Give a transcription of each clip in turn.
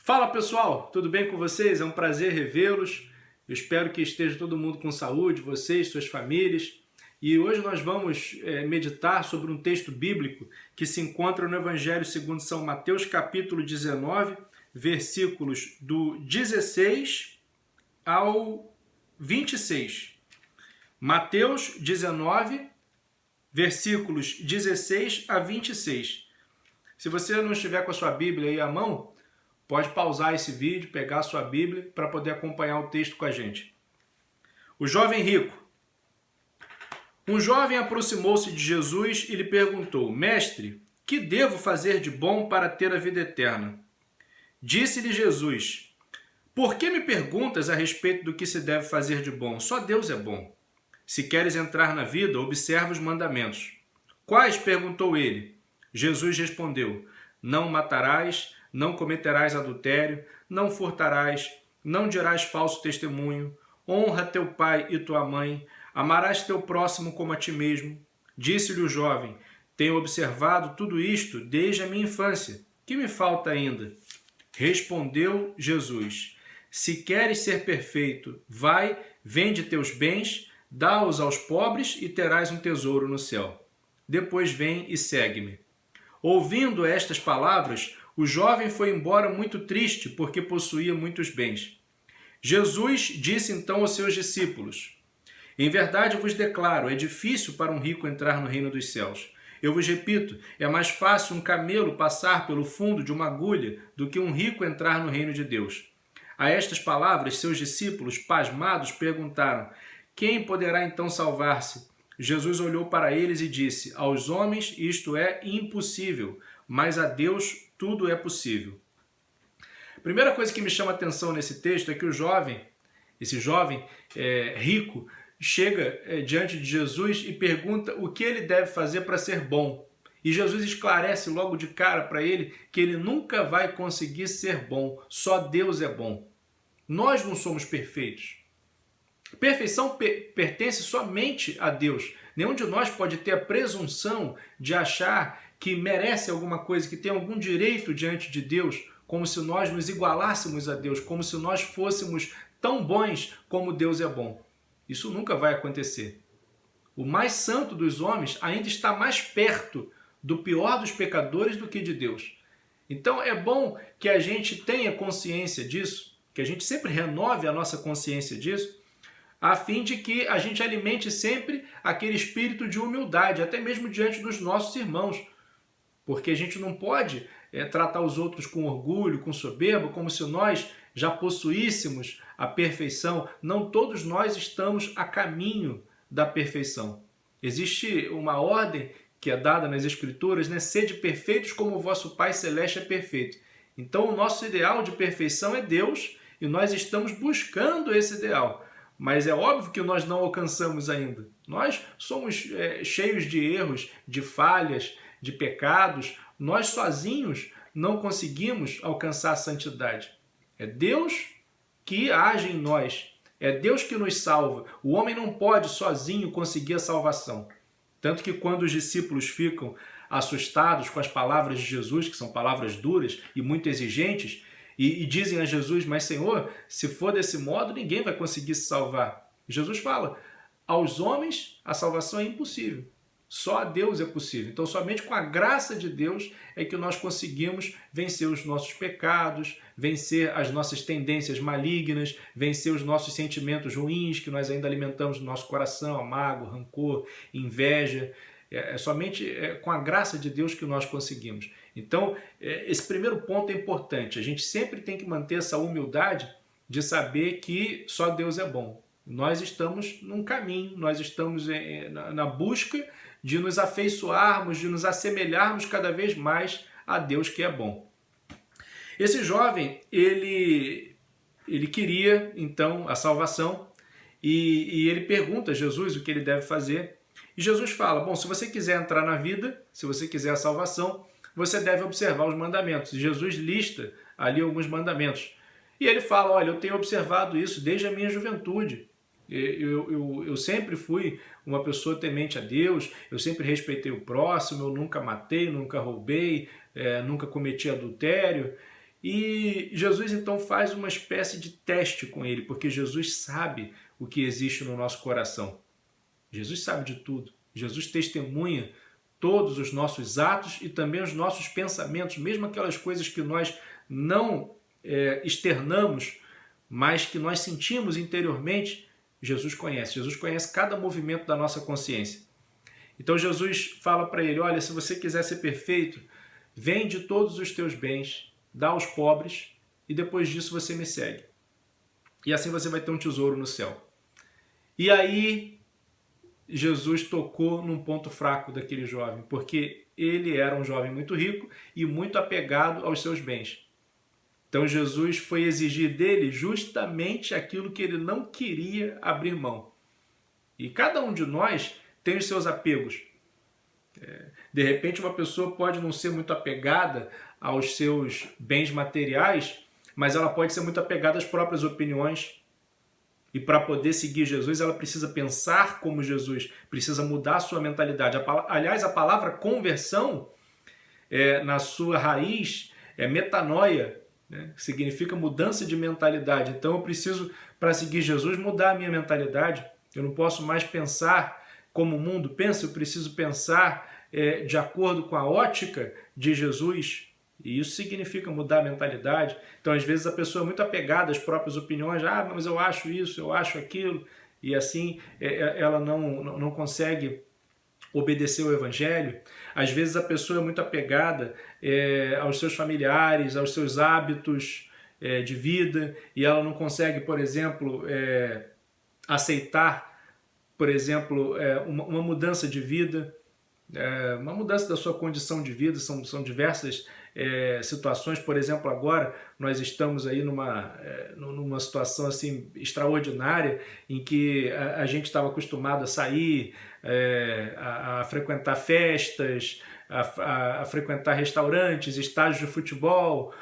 Fala pessoal, tudo bem com vocês? É um prazer revê-los. Eu espero que esteja todo mundo com saúde, vocês, suas famílias. E hoje nós vamos meditar sobre um texto bíblico que se encontra no Evangelho segundo São Mateus, capítulo 19, versículos do 16 ao 26. Mateus 19, versículos 16 a 26. Se você não estiver com a sua Bíblia aí à mão, pode pausar esse vídeo, pegar a sua Bíblia para poder acompanhar o texto com a gente. O jovem rico. Um jovem aproximou-se de Jesus e lhe perguntou: Mestre, que devo fazer de bom para ter a vida eterna? Disse-lhe Jesus: Por que me perguntas a respeito do que se deve fazer de bom? Só Deus é bom. Se queres entrar na vida, observa os mandamentos. Quais? Perguntou ele. Jesus respondeu: Não matarás, não cometerás adultério, não furtarás, não dirás falso testemunho, honra teu pai e tua mãe, amarás teu próximo como a ti mesmo. Disse-lhe o jovem: Tenho observado tudo isto desde a minha infância. Que me falta ainda? Respondeu Jesus: Se queres ser perfeito, vai, vende teus bens, dá-os aos pobres e terás um tesouro no céu. Depois vem e segue-me. Ouvindo estas palavras, o jovem foi embora muito triste, porque possuía muitos bens. Jesus disse então aos seus discípulos: Em verdade vos declaro, é difícil para um rico entrar no reino dos céus. Eu vos repito, é mais fácil um camelo passar pelo fundo de uma agulha do que um rico entrar no reino de Deus. A estas palavras, seus discípulos, pasmados, perguntaram: Quem poderá então salvar-se? Jesus olhou para eles e disse: Aos homens isto é impossível, mas a Deus tudo é possível. A primeira coisa que me chama a atenção nesse texto é que esse jovem rico, chega diante de Jesus e pergunta o que ele deve fazer para ser bom. E Jesus esclarece logo de cara para ele que ele nunca vai conseguir ser bom, só Deus é bom. Nós não somos perfeitos. Perfeição pertence somente a Deus. Nenhum de nós pode ter a presunção de achar que merece alguma coisa, que tem algum direito diante de Deus, como se nós nos igualássemos a Deus, como se nós fôssemos tão bons como Deus é bom. Isso nunca vai acontecer. O mais santo dos homens ainda está mais perto do pior dos pecadores do que de Deus. Então é bom que a gente tenha consciência disso, que a gente sempre renove a nossa consciência disso, a fim de que a gente alimente sempre aquele espírito de humildade, até mesmo diante dos nossos irmãos. Porque a gente não pode tratar os outros com orgulho, com soberba, como se nós já possuíssemos a perfeição. Não todos nós estamos a caminho da perfeição. Existe uma ordem que é dada nas Escrituras, né? Sede perfeitos como o vosso Pai Celeste é perfeito. Então o nosso ideal de perfeição é Deus e nós estamos buscando esse ideal. Mas é óbvio que nós não alcançamos ainda. Nós somos cheios de erros, de falhas, de pecados. Nós sozinhos não conseguimos alcançar a santidade. É Deus que age em nós. É Deus que nos salva. O homem não pode sozinho conseguir a salvação. Tanto que quando os discípulos ficam assustados com as palavras de Jesus, que são palavras duras e muito exigentes, e dizem a Jesus: Mas Senhor, se for desse modo, ninguém vai conseguir se salvar. Jesus fala: aos homens a salvação é impossível. Só a Deus é possível. Então somente com a graça de Deus é que nós conseguimos vencer os nossos pecados, vencer as nossas tendências malignas, vencer os nossos sentimentos ruins que nós ainda alimentamos no nosso coração, amargo, rancor, inveja. É somente com a graça de Deus que nós conseguimos. Então, esse primeiro ponto é importante. A gente sempre tem que manter essa humildade de saber que só Deus é bom. Nós estamos num caminho, nós estamos na busca de nos afeiçoarmos, de nos assemelharmos cada vez mais a Deus que é bom. Esse jovem, ele queria, então, a salvação e ele pergunta a Jesus o que ele deve fazer. E Jesus fala: bom, se você quiser entrar na vida, se você quiser a salvação, você deve observar os mandamentos. E Jesus lista ali alguns mandamentos. E ele fala: olha, eu tenho observado isso desde a minha juventude. Eu sempre fui uma pessoa temente a Deus, eu sempre respeitei o próximo, eu nunca matei, nunca roubei, nunca cometi adultério. E Jesus então faz uma espécie de teste com ele, porque Jesus sabe o que existe no nosso coração. Jesus sabe de tudo. Jesus testemunha todos os nossos atos e também os nossos pensamentos, mesmo aquelas coisas que nós não externamos, mas que nós sentimos interiormente, Jesus conhece. Jesus conhece cada movimento da nossa consciência. Então Jesus fala para ele, olha, se você quiser ser perfeito, vende todos os teus bens, dá aos pobres e depois disso você me segue. E assim você vai ter um tesouro no céu. E aí Jesus tocou num ponto fraco daquele jovem, porque ele era um jovem muito rico e muito apegado aos seus bens. Então Jesus foi exigir dele justamente aquilo que ele não queria abrir mão. E cada um de nós tem os seus apegos. De repente uma pessoa pode não ser muito apegada aos seus bens materiais, mas ela pode ser muito apegada às próprias opiniões. E para poder seguir Jesus, ela precisa pensar como Jesus, precisa mudar a sua mentalidade. Aliás, a palavra conversão, na sua raiz, é metanoia, né? Significa mudança de mentalidade. Então eu preciso, para seguir Jesus, mudar a minha mentalidade. Eu não posso mais pensar como o mundo pensa, eu preciso pensar de acordo com a ótica de Jesus. E isso significa mudar a mentalidade. Então, às vezes, a pessoa é muito apegada às próprias opiniões. Ah, mas eu acho isso, eu acho aquilo. E assim, ela não consegue obedecer o Evangelho. Às vezes, a pessoa é muito apegada aos seus familiares, aos seus hábitos de vida. E ela não consegue, por exemplo, aceitar, por exemplo, uma mudança de vida. Uma mudança da sua condição de vida, são diversas situações. Por exemplo, agora nós estamos aí numa situação assim extraordinária em que a gente estava acostumado a sair, a frequentar festas, a frequentar restaurantes, estádios de futebol,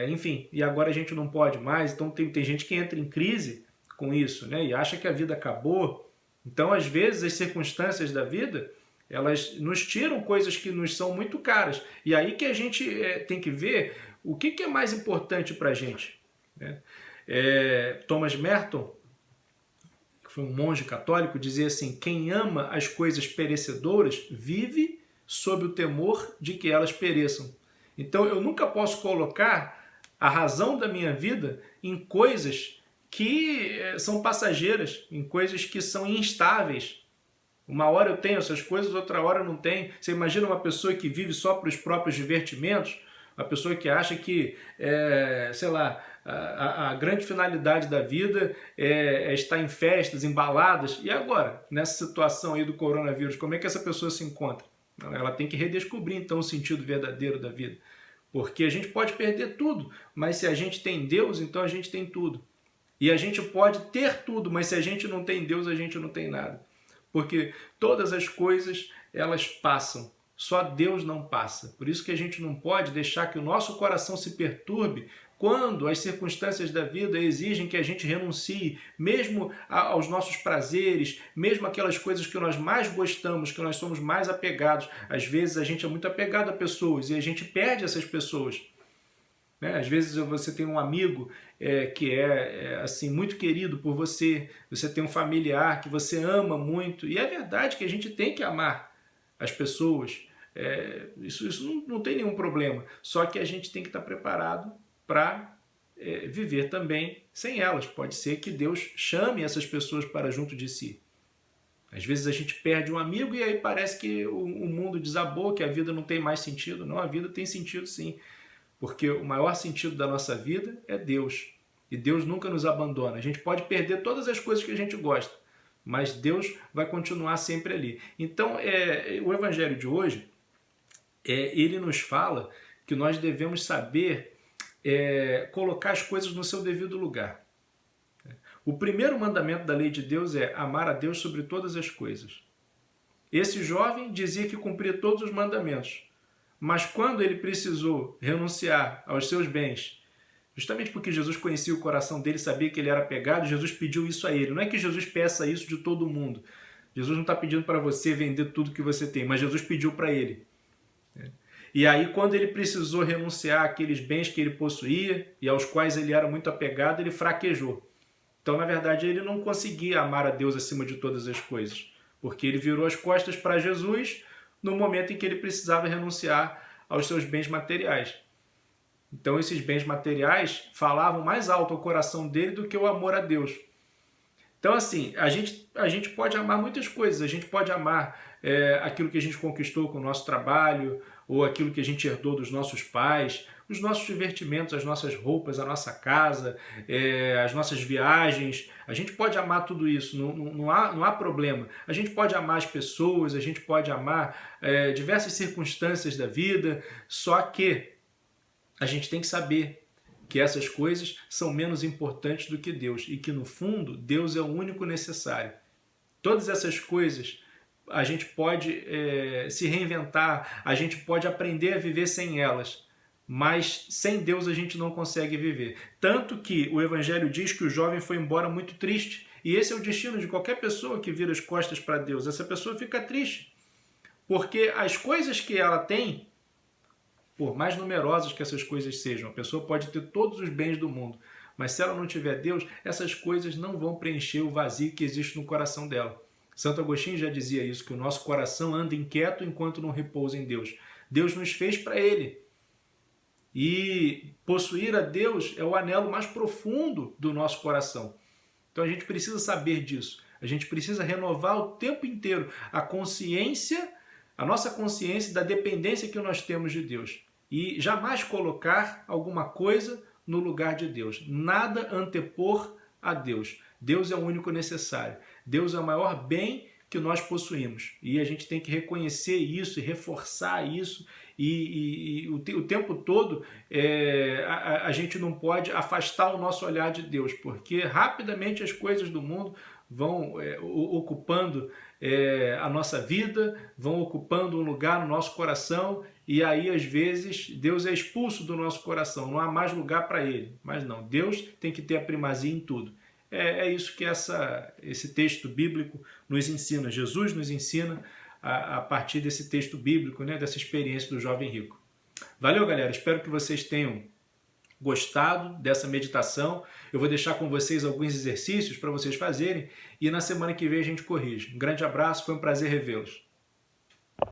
enfim, e agora a gente não pode mais. Então tem gente que entra em crise com isso, né, e acha que a vida acabou. Então, às vezes, as circunstâncias da vida, elas nos tiram coisas que nos são muito caras. E aí que a gente tem que ver o que é mais importante para a gente, né? Thomas Merton, que foi um monge católico, dizia assim: quem ama as coisas perecedouras vive sob o temor de que elas pereçam. Então eu nunca posso colocar a razão da minha vida em coisas que são passageiras, em coisas que são instáveis. Uma hora eu tenho essas coisas, outra hora eu não tenho. Você imagina uma pessoa que vive só para os próprios divertimentos? Uma pessoa que acha que, sei lá, a grande finalidade da vida é estar em festas, em baladas. E agora, nessa situação aí do coronavírus, como é que essa pessoa se encontra? Ela tem que redescobrir, então, o sentido verdadeiro da vida. Porque a gente pode perder tudo, mas se a gente tem Deus, então a gente tem tudo. E a gente pode ter tudo, mas se a gente não tem Deus, a gente não tem nada. Porque todas as coisas, elas passam. Só Deus não passa. Por isso que a gente não pode deixar que o nosso coração se perturbe quando as circunstâncias da vida exigem que a gente renuncie, mesmo aos nossos prazeres, mesmo aquelas coisas que nós mais gostamos, que nós somos mais apegados. Às vezes a gente é muito apegado a pessoas e a gente perde essas pessoas. Às vezes você tem um amigo que assim, muito querido por você, você tem um familiar que você ama muito, e é verdade que a gente tem que amar as pessoas, isso não tem nenhum problema, só que a gente tem que estar preparado para viver também sem elas. Pode ser que Deus chame essas pessoas para junto de si. Às vezes a gente perde um amigo e aí parece que o mundo desabou, que a vida não tem mais sentido. Não, a vida tem sentido sim. Porque o maior sentido da nossa vida é Deus. E Deus nunca nos abandona. A gente pode perder todas as coisas que a gente gosta, mas Deus vai continuar sempre ali. Então, o Evangelho de hoje, ele nos fala que nós devemos saber colocar as coisas no seu devido lugar. O primeiro mandamento da lei de Deus é amar a Deus sobre todas as coisas. Esse jovem dizia que cumpria todos os mandamentos. Mas quando ele precisou renunciar aos seus bens, justamente porque Jesus conhecia o coração dele, sabia que ele era apegado, Jesus pediu isso a ele. Não é que Jesus peça isso de todo mundo. Jesus não está pedindo para você vender tudo que você tem, mas Jesus pediu para ele. E aí, quando ele precisou renunciar àqueles bens que ele possuía e aos quais ele era muito apegado, ele fraquejou. Então, na verdade, ele não conseguia amar a Deus acima de todas as coisas, porque ele virou as costas para Jesus no momento em que ele precisava renunciar aos seus bens materiais. Então, esses bens materiais falavam mais alto ao coração dele do que o amor a Deus. Então, assim, a gente pode amar muitas coisas. A gente pode amar aquilo que a gente conquistou com o nosso trabalho, ou aquilo que a gente herdou dos nossos pais, os nossos divertimentos, as nossas roupas, a nossa casa, as nossas viagens. A gente pode amar tudo isso, não há problema. A gente pode amar as pessoas, a gente pode amar diversas circunstâncias da vida, só que a gente tem que saber que essas coisas são menos importantes do que Deus e que, no fundo, Deus é o único necessário. Todas essas coisas a gente pode se reinventar, a gente pode aprender a viver sem elas, mas sem Deus a gente não consegue viver. Tanto que o Evangelho diz que o jovem foi embora muito triste, e esse é o destino de qualquer pessoa que vira as costas para Deus. Essa pessoa fica triste, porque as coisas que ela tem, por mais numerosas que essas coisas sejam, a pessoa pode ter todos os bens do mundo, mas se ela não tiver Deus, essas coisas não vão preencher o vazio que existe no coração dela. Santo Agostinho já dizia isso, que o nosso coração anda inquieto enquanto não repousa em Deus. Deus nos fez para Ele. E possuir a Deus é o anelo mais profundo do nosso coração. Então a gente precisa saber disso. A gente precisa renovar o tempo inteiro a nossa consciência da dependência que nós temos de Deus. E jamais colocar alguma coisa no lugar de Deus. Nada antepor a Deus. Deus é o único necessário. Deus é o maior bem que nós possuímos. E a gente tem que reconhecer isso e reforçar isso. E o tempo todo a gente não pode afastar o nosso olhar de Deus, porque rapidamente as coisas do mundo vão ocupando a nossa vida, vão ocupando um lugar no nosso coração, e aí às vezes Deus é expulso do nosso coração, não há mais lugar para Ele. Mas não, Deus tem que ter a primazia em tudo. É isso que esse texto bíblico nos ensina. Jesus nos ensina a partir desse texto bíblico, né, dessa experiência do jovem rico. Valeu, galera. Espero que vocês tenham gostado dessa meditação. Eu vou deixar com vocês alguns exercícios para vocês fazerem e na semana que vem a gente corrige. Um grande abraço, foi um prazer revê-los.